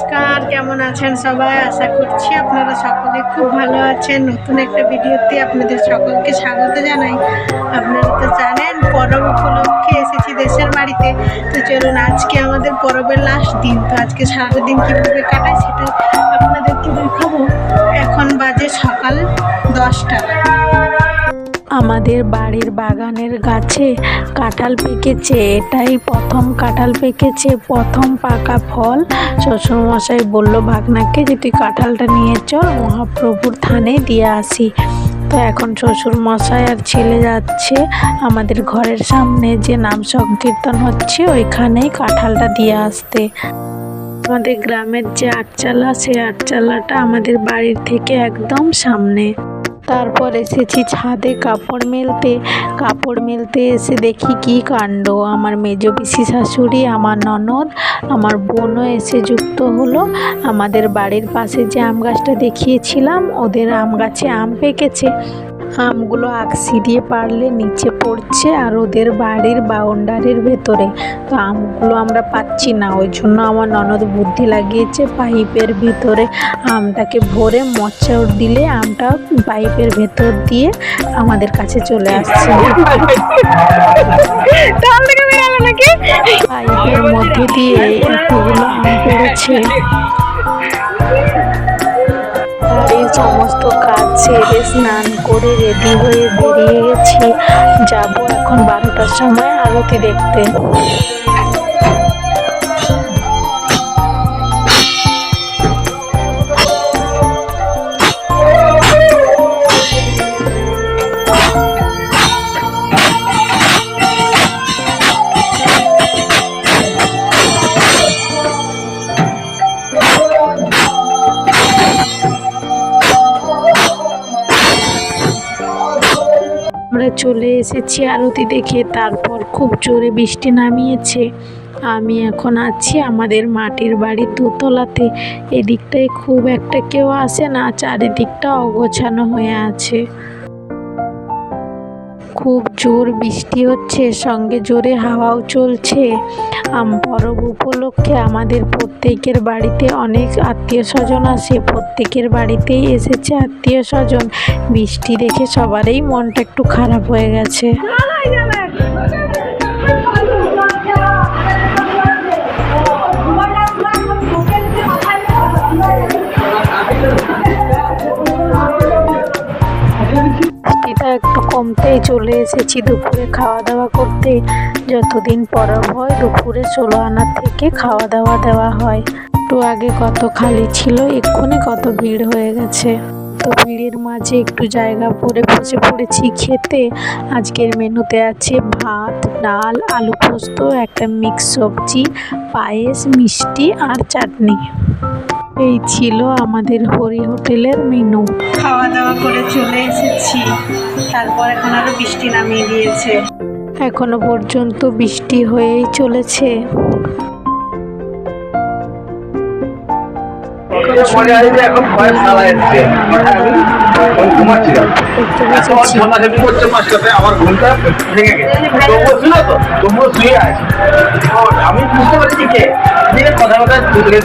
নমস্কার, কেমন আছেন সবাই? আশা করছি আপনারা সকলে খুব ভালো আছেন। নতুন একটা ভিডিওতে আপনাদের সকলকে স্বাগত জানাই। আপনারা তো জানেন পরব উপলক্ষে এসেছি দেশের বাড়িতে। তো চলুন, আজকে আমাদের পরবের লাস্ট দিন। তো আজকে সারাদিন কীভাবে কাটাই সেটা আপনাদেরকে দেখাবো। এখন বাজে সকাল 10টা। আমাদের বাড়ির বাগানের গাছে কাঁঠাল পেকেছে। এটাই প্রথম কাঁঠাল পেকেছে, প্রথম পাকা ফল। শ্বশুরমশাই বলল ভাগনাকে যে তুই কাঁঠালটা নিয়ে চল, মহাপ্রভুর থানে দিয়ে আসি। তো এখন শ্বশুরমশাই আর ছেলে যাচ্ছে আমাদের ঘরের সামনে যে নাম সংকীর্তন হচ্ছে ওইখানেই কাঁঠালটা দিয়ে আসতে। আমাদের গ্রামের যে আটচালা, সেই আটচালাটা আমাদের বাড়ির থেকে একদম সামনে। তারপর এসেছি ছাদে কাপড় মেলতে এসে দেখি কি কাণ্ড। আমার মেজো পিসি শাশুড়ি, আমার ননদ, আমার বোনও এসে যুক্ত হলো। আমাদের বাড়ির পাশে যে আম গাছটা দেখিয়েছিলাম, ওদের আম গাছে আম পেকেছে। আমগুলো আকসি দিয়ে পারলে নিচে পড়ছে আর ওদের বাড়ির বাউন্ডারির ভেতরে। তো আমগুলো আমরা পাচ্ছি না, ওই জন্য আমার ননদ বুদ্ধি লাগিয়েছে পাইপের ভিতরে আমটাকে ভরে মোচড় দিলে আমটা পাইপের ভেতর দিয়ে আমাদের কাছে চলে আসছে। পাইপের মধ্যে দিয়ে এতগুলো আম পড়েছে। এই সমস্ত কাজ সেরে স্নান করে রেডি হয়ে বেরিয়ে গেছি। যাব এখন 12টার সময় আরতি দেখতে। আমরা চলে এসেছি আরতি দেখে। তারপর খুব জোরে বৃষ্টি নামিয়েছে। আমি এখন আছি আমাদের মাটির বাড়ির দোতলাতে। এদিকটায় খুব একটা কেউ আসে না, চারিদিকটা অগোছানো হয়ে আছে। খুব জোর বৃষ্টি হচ্ছে, সঙ্গে জোরে হাওয়াও চলছে। পরব উপলক্ষে আমাদের প্রত্যেকের বাড়িতে অনেক আত্মীয় স্বজন আসে। প্রত্যেকের বাড়িতেই এসেছে আত্মীয় স্বজন। বৃষ্টি দেখে সবারই মনটা একটু খারাপ হয়ে গেছে। বৃষ্টিটা একটু কমতেই চলে এসেছি দুপুরে খাওয়া দাওয়া করতে। যতদিন পরব হয় দুপুরে 16 আনার থেকে খাওয়া দাওয়া দেওয়া হয়। একটু আগে কত খালি ছিল, এক্ষুনি কত ভিড় হয়ে গেছে। তো ভিড়ের মাঝে একটু জায়গা করে বসে পড়েছি খেতে। আজকের মেনুতে আছে ভাত, ডাল, আলু পোস্ত, একটা মিক্স সবজি, পায়েস, মিষ্টি আর চাটনি। এই ছিল আমাদের হরি হোটেলের মেনু। খাওয়া দাওয়া করে চলে এসেছি। তারপর এখন আরো বৃষ্টি নামিয়ে দিয়েছে। এখনো পর্যন্ত বৃষ্টি হয়েই চলেছে। আমার ঘুমটা ভেঙে গেছে, তবুও শুয়ে আছে। আমি বুঝতে পারছি কে কথা কথা বুঝে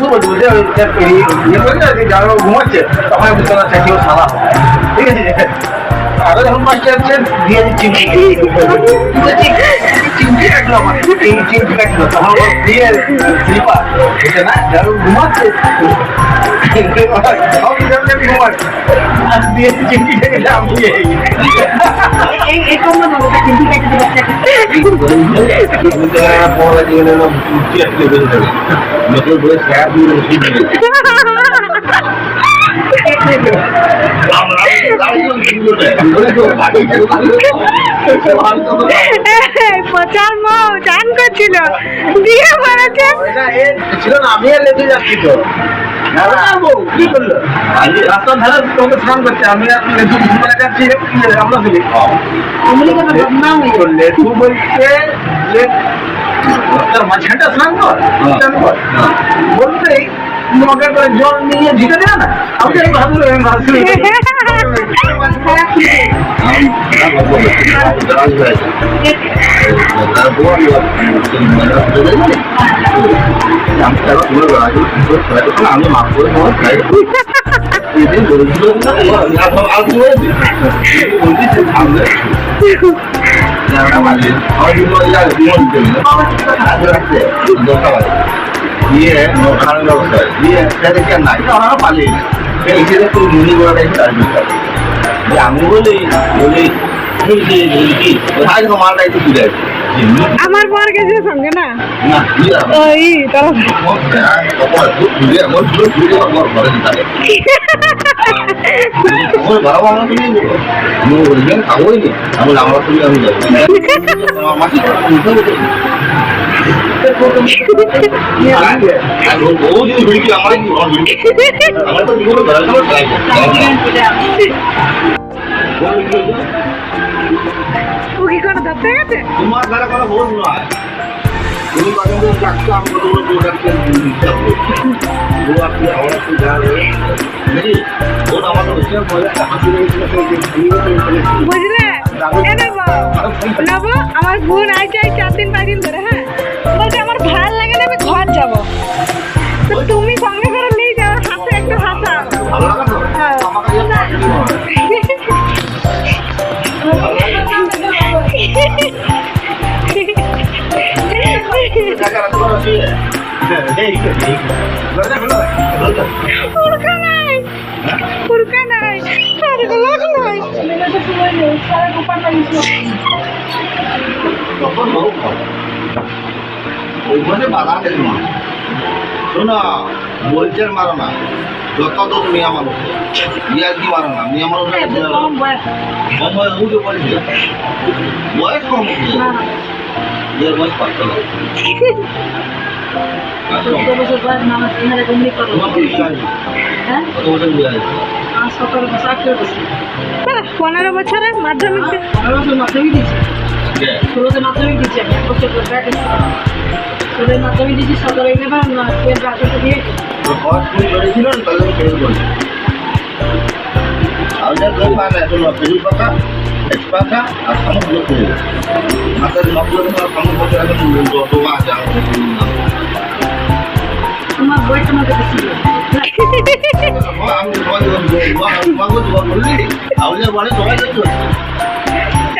যারা ঘুমাচ্ছে তখন বুঝতে পারছে কেউ সাদা, ঠিক আছে। আরো যখন মাস্টার দিয়ে চিমটি কাটলো, আমার এই চিমটি কাটলো, তখন দিয়ে স্লিপার এটা না যারা ঘুমাচ্ছে প্রচার মৌ চান করছিল দিয়ে বলেছে ছিল না, আমি আর লেগে যাচ্ছি তো কি করলো রাস্তার ধারে তোমাকে স্নান করছে, আমি যাচ্ছি আমরা লেটু বলছে যে রাস্তার মাঝখানটা স্নান কর বলতেই মগে করে জল নিয়ে ঝিকে দেয় না, আমি ভাবছিলাম আমি তারপর তুলে বেড়াচ্ছি আমি মাফ করে তোমার খাই বলেছিল আর কি বলছি সামনে দিয়ে খাওয়ানোর ব্যবস্থা দিয়ে দেখে নাই ওরা পালিয়ে না এসে একটু মিনি গোড়াটা একটু আমি বলি মালটা একটু তুলে আছে আমার বর গেছে সঙ্গে না না ওই তো খাবোই নি আমি আমার তুমি আমি যাবো আমার তো জীবনে ও কি করে ধরতে গেছে তোমার দ্বারা কোনো ভুল নয় তুমি কখন ডাক্তার আমি কত বড় ডাক্তার ও আপনি আমার একটু যাবে নেই ওর আমাদের হচ্ছে বলে হাসি রেখেছিল বুঝলে এ নেবো আমার বোন আইছে 4 দিন 5 দিন ধরে হ্যাঁ বলছে আমার ভালো লাগে না আমি ঘর যাবো তো তুমি সঙ্গে করে নিয়ে যাও হাতে একটু হাসা ভালো লাগা তো পুরকা নাই আরে লাগ নাই ওইখানে বাধা দেন না শোনা বলছেন মারো না যত তো মিয়া মানুষ ইয়া কি মারো না মিয়া মানুষ কম বয়স উঠে পড়েছে বয়স কম এর বয়স কত না কত বছর বয়স না আমার এখানে তুমি করো হ্যাঁ কত বছর বয়স 15 বছরে মাধ্যমিক 15 বছর মাধ্যমিক দিয়েছে 16 মাধ্যমিক দিচ্ছে এক বছর করে মাধ্যমিক দিচ্ছি 17 ইলেভেন টুয়েলভ রাতে দিয়ে বয়স তুমি করেছিল তাহলে ফেল করবে আমাদের কোন পান এত ফেল পাতা এক্সপাতা আর সমগ্র করে মাত্র নকল তোমার সমগ্র করে এখন যত মা যাও তোমার বয়স আমাকে বেশি আমি বললি আমাদের বলে সবাই দেখছো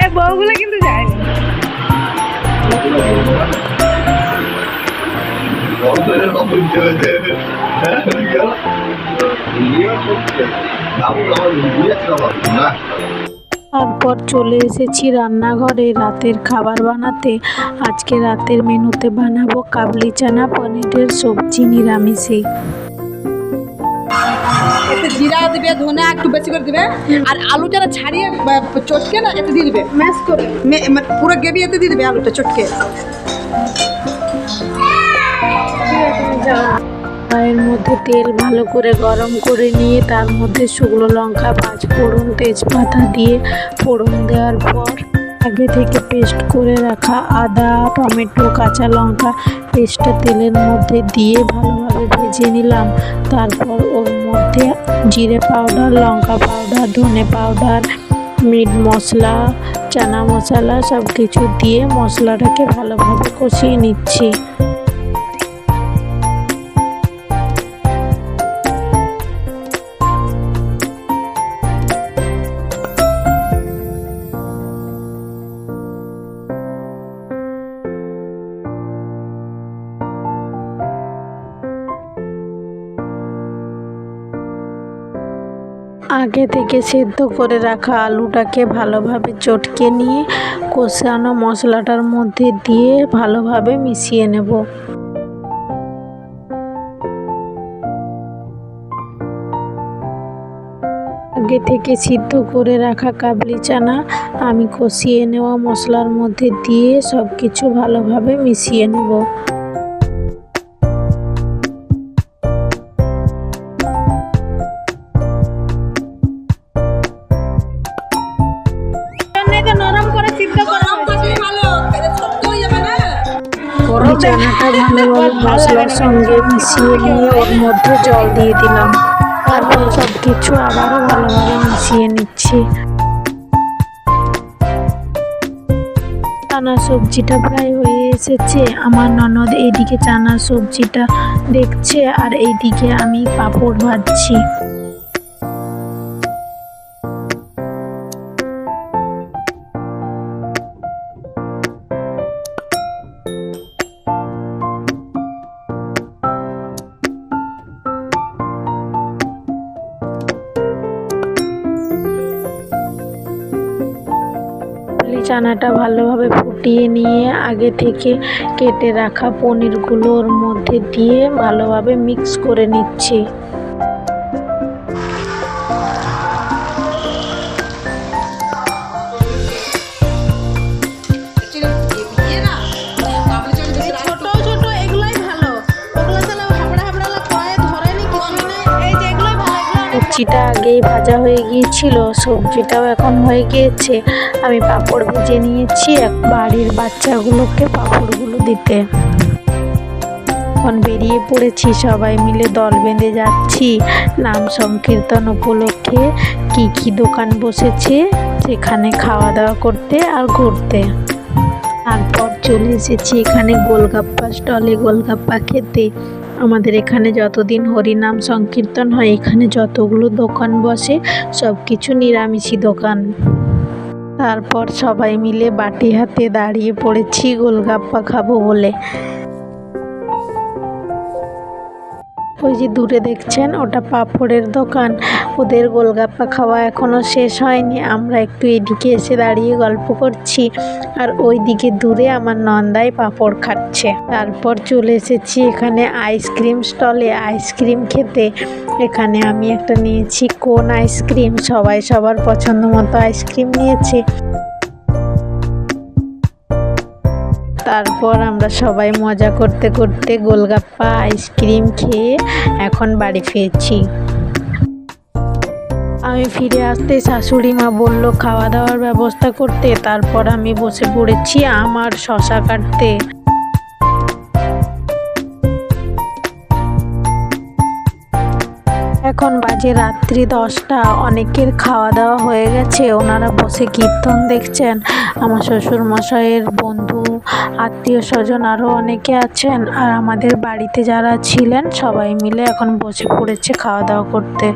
এই বউগুলো কিন্তু যায়নি তারপর চলে এসেছি রান্নাঘরে রাতের খাবার বানাতে। আজকে রাতের মেনুতে বানাবো কাবলি চানা পনিরের সবজি নিরামিষে। এতে জিরা দিবে ধনে একটু বেশি করে দিবে আর আলুটা ছাড়িয়ে চটকে না এতে দিয়ে দিবে ম্যাশ করে পুরো গ্রেভি এতে দিয়ে দিবে আলুটা চটকে কড়াইয়ের মধ্যে তেল ভালো করে গরম করে নিয়ে তার মধ্যে শুকনো লঙ্কা 5 ফোড়ন তেজপাতা দিয়ে ফোড়ন দেওয়ার পর আগে থেকে পেস্ট করে রাখা আদা টমেটো কাঁচা লঙ্কা পেস্টটা তেলের মধ্যে দিয়ে ভালোভাবে ভেজে নিলাম। তারপর ওর মধ্যে জিরে পাউডার লঙ্কা পাউডার ধনে পাউডার মিট মশলা চানা মশলা সব কিছু দিয়ে মশলাটাকে ভালোভাবে কষিয়ে নিচ্ছি। আগে থেকে সেদ্ধ করে রাখা আলুটাকে ভালোভাবে চটকে নিয়ে কষানো মশলাটার মধ্যে দিয়ে ভালোভাবে মিশিয়ে নেব। আগে থেকে সিদ্ধ করে রাখা কাবলি চানা আমি কষিয়ে নেওয়া মশলার মধ্যে দিয়ে সব কিছু ভালোভাবে মিশিয়ে নেব। চানাটা ভালোভাবে মশলার সঙ্গে মিশিয়ে নিয়ে ওর মধ্যে জল দিয়ে দিলাম। তারপর সব কিছু আবারও ভালোভাবে মিশিয়ে নিচ্ছি। চানা সবজিটা প্রায় হয়ে এসেছে। আমার ননদ এইদিকে চানা সবজিটা দেখছে আর এইদিকে আমি পাঁপড় ভাজছি। চানাটা ভালোভাবে ফুটিয়ে নিয়ে আগে থেকে কেটে রাখা পনিরগুলোর মধ্যে দিয়ে ভালোভাবে মিক্স করে নিচ্ছি। ছোট ছোট এগুলাই ভালো, ওগুলো তাহলে হাবড়া হাবড়া কড়াইয়ে ধরেনি কিছু নেই। এই যে এগুলোই ভালো, এগুলো সবজিটা আগেই ভাজা হয়ে গিয়েছিল, সবজিটাও এখন হয়ে গিয়েছে। আমি পাঁপড় ভেজে নিয়েছি বাড়ির বাচ্চাগুলোকে পাঁপড়গুলো দিতে। এখন বেরিয়ে পড়েছি, সবাই মিলে দল বেঁধে যাচ্ছি নাম সংকীর্তন উপলক্ষে। কি কি দোকান বসেছে সেখানে খাওয়া দাওয়া করতে আর ঘুরতে। তারপর চলে এসেছি এখানে গোলগাপ্পা স্টলে গোলগাপ্পা খেতে। আমাদের এখানে যতদিন হরিনাম সংকীর্তন হয় এখানে যতগুলো দোকান বসে সব কিছু নিরামিষই দোকান। তারপর সবাই মিলে বাটি হাতে দাঁড়িয়ে পড়েছি গোলগাপ্পা খাবো বলে। ওই যে দূরে দেখছেন ওটা পাঁপড়ের দোকান। ওদের গোলগাপ্পা খাওয়া এখনো শেষ হয়নি, আমরা একটু এদিকে এসে দাঁড়িয়ে গল্প করছি আর ওই দিকে দূরে আমার নন্দাই পাঁপড় খাচ্ছে। তারপর চলে এসেছি এখানে আইসক্রিম স্টলে আইসক্রিম খেতে। এখানে আমি একটা নিয়েছি কোন আইসক্রিম, সবাই সবার পছন্দ মতো আইসক্রিম নিয়েছে। তারপর আমরা সবাই মজা করতে করতে গোলগাপ্পা আইসক্রিম খেয়ে এখন বাড়ি ফিরছি। আমি ফিরে আসতে শাশুড়ি মা বলল খাওয়া দাওয়ার ব্যবস্থা করতে। তারপর আমি বসে পড়েছি আম আর শশা কাটতে। এখন বাজে রাত্রি 10টা। অনেকের খাওয়া দাওয়া হয়ে গেছে, ওনারা বসে কীর্তন দেখছেন। আমার শ্বশুর মশাইয়ের বন্ধু আত্মীয় স্বজন আরও অনেকে আছেন আর আমাদের বাড়িতে যারা ছিলেন সবাই মিলে এখন বসে পড়েছে খাওয়া দাওয়া করতে।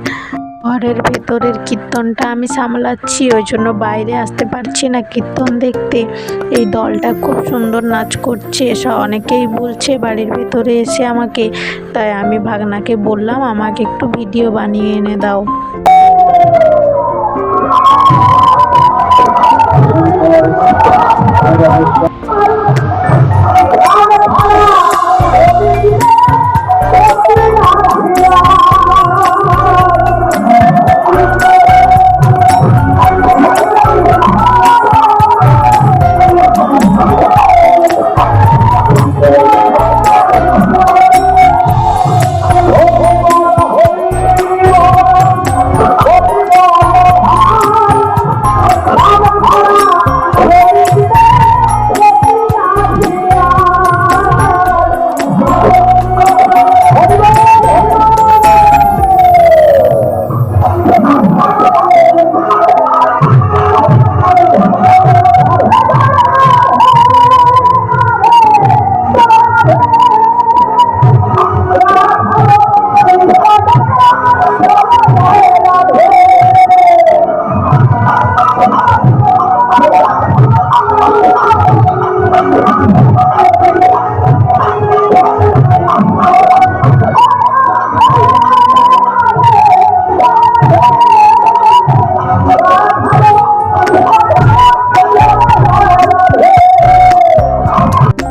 ঘরের ভেতরের কীর্তনটা আমি সামলাচ্ছি, ওই জন্য বাইরে আসতে পারছি না কীর্তন দেখতে। এই দলটা খুব সুন্দর নাচ করছে, অনেকেই বলছে বাড়ির ভেতরে এসে আমাকে। তাই আমি ভাগনাকে বললাম আমাকে একটু ভিডিও বানিয়ে এনে দাও।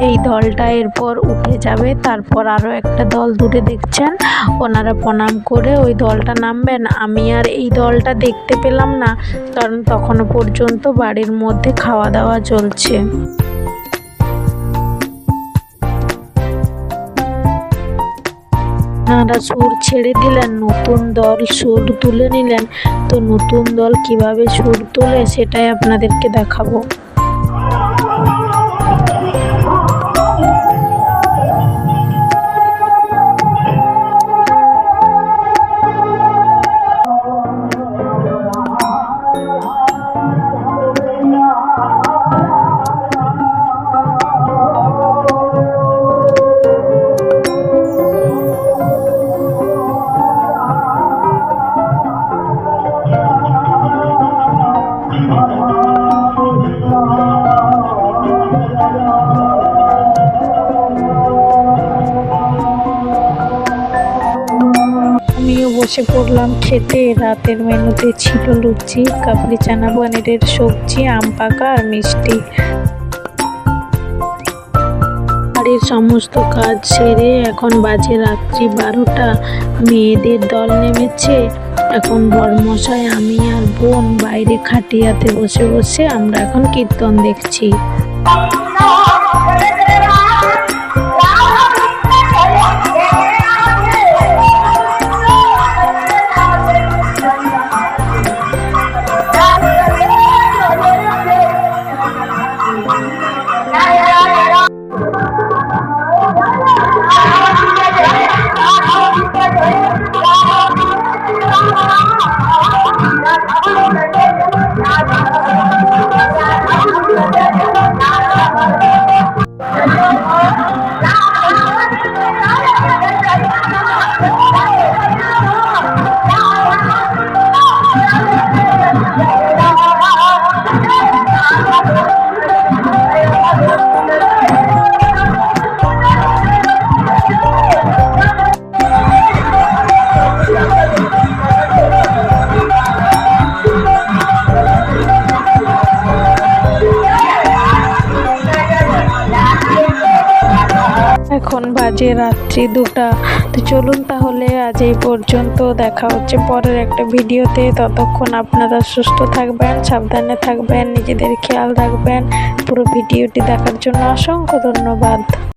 এই দলটা এরপর উঠে যাবে, তারপর আরও একটা দল দূরে দেখছেন ওনারা প্রণাম করে ওই দলটা নামবেন। আমি আর এই দলটা দেখতে পেলাম না, কারণ তখনও পর্যন্ত বাড়ির মধ্যে খাওয়া দাওয়া চলছে। ওনারা সুর ছেড়ে দিলেন, নতুন দল সুর তুলে নিলেন। তো নতুন দল কিভাবে সুর তোলে সেটাই আপনাদেরকে দেখাবো। বসে পড়লাম খেতে। রাতের মেনুতে ছিল লুচি, কাবলি চানা, পনিরের সবজি, আম পাকা আর মিষ্টি। বাড়ির সমস্ত কাজ সেরে এখন বাজে রাত্রি 12টা। মেয়েদের দল নেমেছে। এখন বরমশাই, আমি আর বোন বাইরে খাটিয়াতে বসে বসে আমরা এখন কীর্তন দেখছি। এখন বাজে রাত্রি 2টা। তো চলুন তাহলে আজ এই পর্যন্ত। দেখা হচ্ছে পরের একটা ভিডিওতে। ততক্ষণ আপনারা সুস্থ থাকবেন, সাবধানে থাকবেন, নিজেদের খেয়াল রাখবেন। পুরো ভিডিওটি দেখার জন্য অসংখ্য ধন্যবাদ।